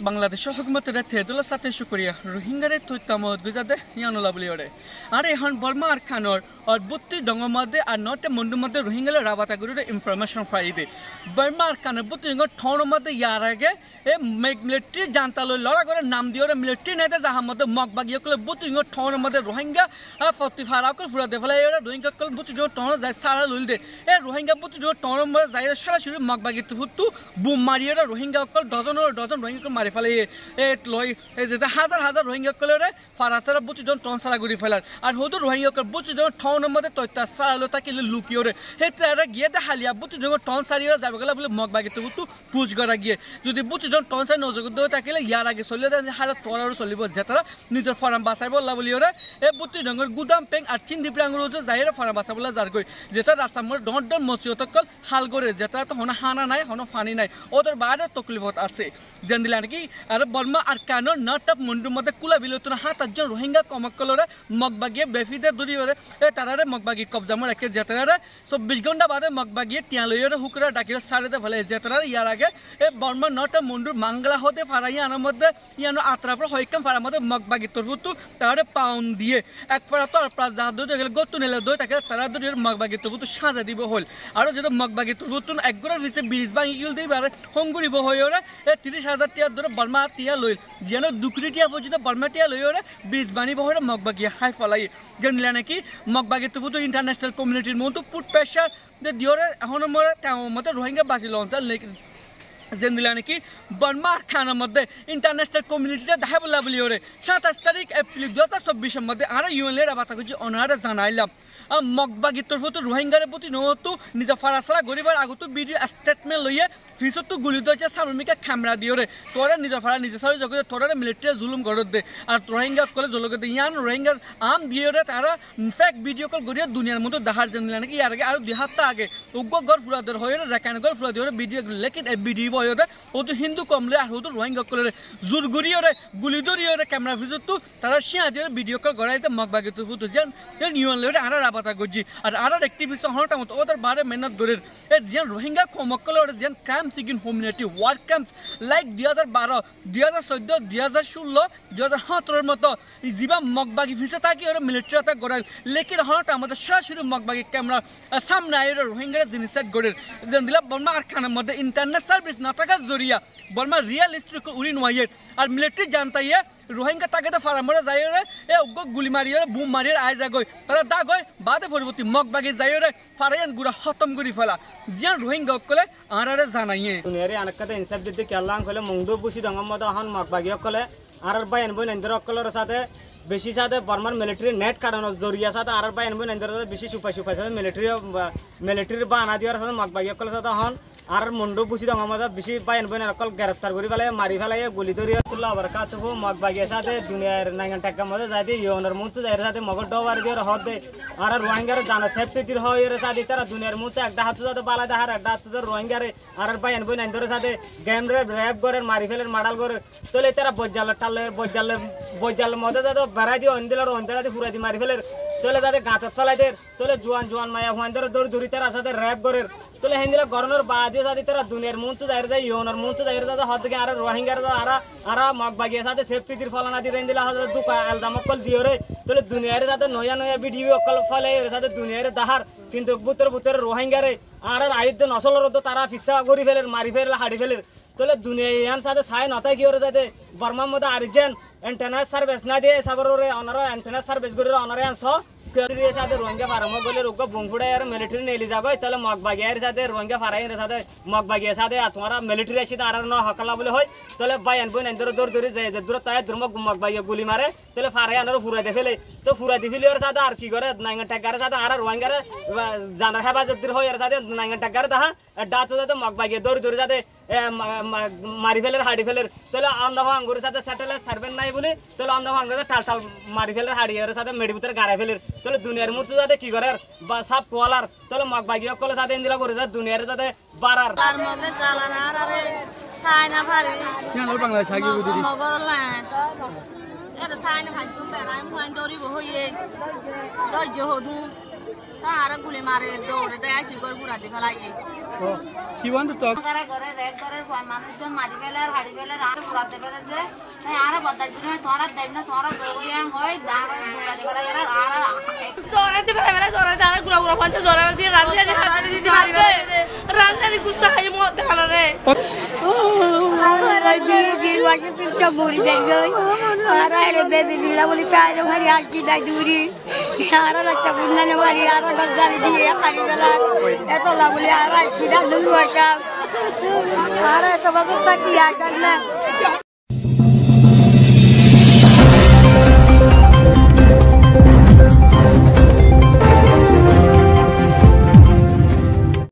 বাংলাদেশের হুকুমতের থেদুল সাথে শুক্রিয়া রোহিঙ্গারে তৈতামত গুজাদে ইয়ানুলা বলি ওরে আর এখন বর্মা আর খানর আর 32 ডঙ্গর মধ্যে আর 9টা মন্ডুর মধ্যে রোহিঙ্গালে রাবাতা গুরুরে ইনফরমেশন ফাইদে বর্মা আর খানের 32 ডঙ্গর ঠোঁর মধ্যে ইয়ার আগে এ মিলিটারি জানতালো লড়া করে নাম দিয়ে ওরে মিলিটারি নেতে যাহার মধ্যে মগবাগিয়ে কলে 32 ডঙ্গর ঠোঁর মধ্যে রোহিঙ্গা ফতি ফারাকল ফুরা দেফলা এরা রোহিঙ্গা কল 32 ডঙ্গর ঠোঁর যায় সারা লইল দে এ রোহিঙ্গা 32 ডঙ্গর ঠোঁর মধ্যে যায় সরাসরি মগবাগি ফুটু বুম মারিয়ে রোহিঙ্গা কল ডজন রোহিঙ্গা মারি ফেলে এ লই যেটা হাজার হাজার রোহিঙ্গা কলে ফারাসারা 32 জন টন সারা গুড়ি ফেলার আর হদু রোহিঙ্গা কল 32 জন ঠোঁর মধ্যে তৈতা সারালো তাকে লুকিয়ে রে হেতরা এরা গিয়ে দে হালিয়া 32 জন টন সারিয়ে যাবে গেলে বলে মগবাগিতে ফুটু পুজ গড়া গিয়ে যদি 32 জন টন সারি নজর দিয়ে তাকিলে ইয়ার আগে চলে হারা তোরারও চলিব যেতারা নিজের ফার্ম বাঁচাইব লা বলি ওরে এ 32 জনের গুদাম পেং আর চিন দিপ্রাঙ্গর যাইরে ফার্ম বাঁচাবলে যার কই যেটা রাস্তামর ডন ডন মসজিদ কল হাল করে যেটা তো হনা হানা নাই হনো ফানি নাই ওদের বাইরে তকলিফত আছে দেন দিলা নাকি আর বর্মা আর কানো নটপ মুন্ডুর মধ্যে কুলা বিলতন 7-8 জন রোহিঙ্গা কমকলরে মগবাগিয়ে বেফিদে দরিয়রে এ তারারে মগবাগি কবজা মে রাখে যেতারে 24 ঘন্টা বাদে মগবাগিয়ে টিয়া লইরে হুকরা ডাকিরে সারেতে ফেলে যেতারে ইয়ার আগে এ বর্মা নটপ মুন্ডুর মাংলা হতে ফারাইয়া আনার মধ্যে ইয়ানো আত্রাপর হইকাম ফারার মধ্যে মগবাগি তরফুতু তারে পাউন্ড দিয়ে এক ফারা তো প্রায় যা দই গেল গতু নেলে দই তাকে তারা দরিয়র মগবাগি তরফুতু সাজা দিব হল আর যেটা মগবাগি তরফুতু একগড়ের ভিতরে ব্রিজ ভাঙি গিল দিবারে হঙ্গুরিব হই ওরে এ 30,000 টিয়া ধরে বর্মা টিয়া লইল যেন 2 কোটি টিয়া পর্যন্ত বর্মা টিয়া লই ওরে ব্রিজ বানিব হরে মগবাগি হাই ফলাই জানলা নাকি মগবাগি তো ইন্টারন্যাশনাল কমিউনিটির মতো পুট প্রেসার যে দিওরে এখন মরে তাও মতে রোহিঙ্গা বাসি লঞ্চাল জেন্দিলা নাকি বর্মার খানের মধ্যে ইন্টারন্যাশনাল কমিউনিটিটা দেখা বলা বলি ওরে 27 তারিখ এপ্রিল 2024 মধ্যে আর ইউএনএর বাতা কিছু অনারে জানাইলাম মগবাগি তরফতো রোহিঙ্গার প্রতি নহতো নিজে ফারাসারা গরিবার আগতো ভিডিও স্টেটমেন্ট লইয়ে ফিসতো গুলি দইছে সামমিকা ক্যামেরা দিওরে তোরা নিজে ফারা নিজে সারি জগতে তোরা মিলিটারি জুলুম গড়ত দে আর রোহিঙ্গা কলে জলগতে ইয়ান রোহিঙ্গার আম দিওরে তারা ফেক ভিডিও কল গড়িয়ে দুনিয়ার মধ্যে দেখার জেন্দিলা নাকি ইয়ার আগে আর 2 হাত আগে উগ্র গড় ফুরাদের হয়ে রেকান গড় ফুরা দিওরে ভিডিও লেকিন এই ভিডিও হয়রে ওতো হিন্দু কমলে আর ওতো রোহিঙ্গা কলে জোর গড়িয়ে গুলি দরিয়ে ক্যামেরা ফিসতো তারা শিয়া দিয়ে ভিডিও কল গড়াইতে মগবাগি তরফতো যেন ইউএন লরে আর রাবাতা গজি আর অ্যাক্টিভিস্ট হনটা মত ওদের বারে মেহনত করে এ যেন রোহিঙ্গা কমকলে ওর যেন ক্যাম্প সিগিন হোমিনিটি ওয়ার ক্যাম্পস লাইক 2012 2014 2016 2017 এর মতো জিবা মগবাগি ভিসা থাকি ওর মিলিটারি আতা গড়াল লেকিন হনটা আমাদের সরাসরি মগবাগি ক্যামেরা সামনে আইরে রোহিঙ্গা জিনিস সেট গড়ের যেন দিলা বর্মা আর খানের মধ্যে ইন্টারনেট সার্ভিস না থাকা জরিয়া বর্মা রিয়েলিস্টিক উড়িন ওয়াইয়ের আর মিলিটারি জানতাইয়ে রোহিঙ্গা তাকে ফারামরে যাই রে এ গুলি মারিয়ে বুম মারিয়ে আয় যাগই তারা দাগই বাদে পরিবর্তী মগবাগি যাই রে ফারায়ান গুড়া খতম করি ফেলা জিয়ান রোহিঙ্গা কলে আরারে জানাইয়ে দুনিয়ারে আনকাতে ইনসাফ দিতে কেলাং কলে মংদু বুসি দঙ্গম মদ হন মগবাগি কলে আরার বাইন বই নন্দর কলের সাথে বেশি সাথে বর্মার মিলিটারি নেট কাটানোর জরিয়া সাথে আরার বাইন বই নন্দর সাথে বেশি সুপাই সাথে মিলিটারি বানা দিয়ার সাথে মগবাগি কলের সাথে হন আর মন্ডু বুসি দঙ্গম মদ বেশি বাইন বই নকল গ্রেফতার করি ফেলে মারি ফেলে গুলি ধরিয়া তুল্লা বরকাত হো মগবাগি সাথে দুনিয়ার নাঙ্গন টাকা মধ্যে যাই দিয়ে ইউনের মুতো যাই সাথে মগর ডবার দিয়ে হদ দে আর রোহিঙ্গার জানা সেফটি দির হয় এর সাথে তারা দুনিয়ার মুতো একটা হাত সাথে বালা দেহার একটা হাত সাথে রোহিঙ্গারে আর বাইন বই নন্দর সাথে গেম র্যাপ করে মারি ফেলের মাডাল করে তোলে তারা বজ্জাল মধ্যে যাতে বেড়াই দিয়ে অন্দিলার অন্তরাতে ফুরাই দিয়ে মারি ফেলের তোলে যাতে গাঁতত ফেলাই দের তোলে জোয়ান মায়া হুয়ানদের দৌড় ধরি তারা সাথে র্যাপ করে তোলে হিন্দিলা গরনের বাদে সাথে তারা দুনিয়ার মুন্তু যাই যায় ইউনের মুন্তু যাই যাতে হদ থেকে আর রোহিঙ্গার আর মগবাগিয়ে সাথে সেফটি দির ফলানা দিয়ে হিন্দিলা হাতে দুকা আলদামকল দিয়ে রে তোলে দুনিয়ারে যাতে নয়া ভিডিও কল ফলে এর সাথে দুনিয়ারে দাহার কিন্তু বুতর রোহিঙ্গারে আর আয়ুদ্ধ নসলের তারা ফিসা করি ফেলের মারি ফেলের হাড়ি ফেলের তোলে দুনিয়া ইয়ান সাথে ছায় নতাই কি ওরে যাতে বর্মার মধ্যে আরিজেন এন্টেনা সার্ভিস না দিয়ে সাগরে অনারা এন্টেনা সার্ভিস করে অনারে আনছ দিয়ে সাথে রোহিঙ্গা ফারাম গলে রোগ বুংফুড়ে আর মিলিটারি নেলি যাবে তাহলে মগবাগিয়ার সাথে রোহিঙ্গা ফারাইয়ের সাথে মগবাগিয়ার সাথে তোমারা মিলিটারি আসি আর ন হকালা বলে হয় তাহলে বাইন বই নন্দর দৌড় ধরে যায় দূর তাই দূর মগবাগিয়া গুলি মারে তাহলে ফারাই আনারও ফুরাই দিয়ে ফেলে তো ফুরাই দিয়ে ফেলে ওর সাথে আর কি করে নাইঙ্গা টাকার সাথে আর রোহিঙ্গার জানার হেফাজত হয় এর সাথে নাইঙ্গা টাকার তাহা ডাতো যাতে মগবাগিয়া দৌড় যাতে মারি ফেলের হাড়ি ফেলের তাহলে অন্ধ ভাঙ্গুরের সাথে স্যাটেলাইট সার্ভে নাই বলে তাহলে অন্ধ ভাঙ্গুরের টাল মারি ফেলের হাড়িয়ার সাথে মেডি ভিতরে গাড়াই ফেলের তাহলে দুনিয়ার মতো যাতে কি করে বা সাপ কোয়ালার তাহলে মগবাগি কলে সাথে ইন্দিরা করে যায় দুনিয়ার যাতে বাড়ার তার মধ্যে চালানা আরে তাই না পারি বাংলাদেশ আগে বুঝি মগরলা এটা তাই না ভাই তুমি আমি মুয়ান দরিব হইয়ে দজ্জ হদু তা আর গুলি মারে দৌড়ে দেয় আসি করে বুড়া দি ফেলাই She want to talk. করে করে রেক করে মানুষজন মারি ফেলে আর হাড়ি ফেলে আর বুড়াতে ফেলে যে আর বদাই দিনে তোরা দেন না তোরা দৌড়িয়া হয় দাঁড় বুড়া দি ফেলে আর জোরাতে ফেলে জোরাতে আর গুড়া গুড়া পাঁচ জোরাতে দিয়ে রান্না হাতে দিতে মারি ফেলে রান্নার গুসা খাই মত দেখানো রে আর দিন ওয়াকে পিছা মুড়ি দেই আর আরে বেবি লীলা বলি তাই ভারি আকি দাই দূরি আর একটা বুন্নানে মারি আর গজালি দিয়ে হারি ফেলা এত লাগলি আর আকি দা লুয়া কা আর এত বাবু পাটি আ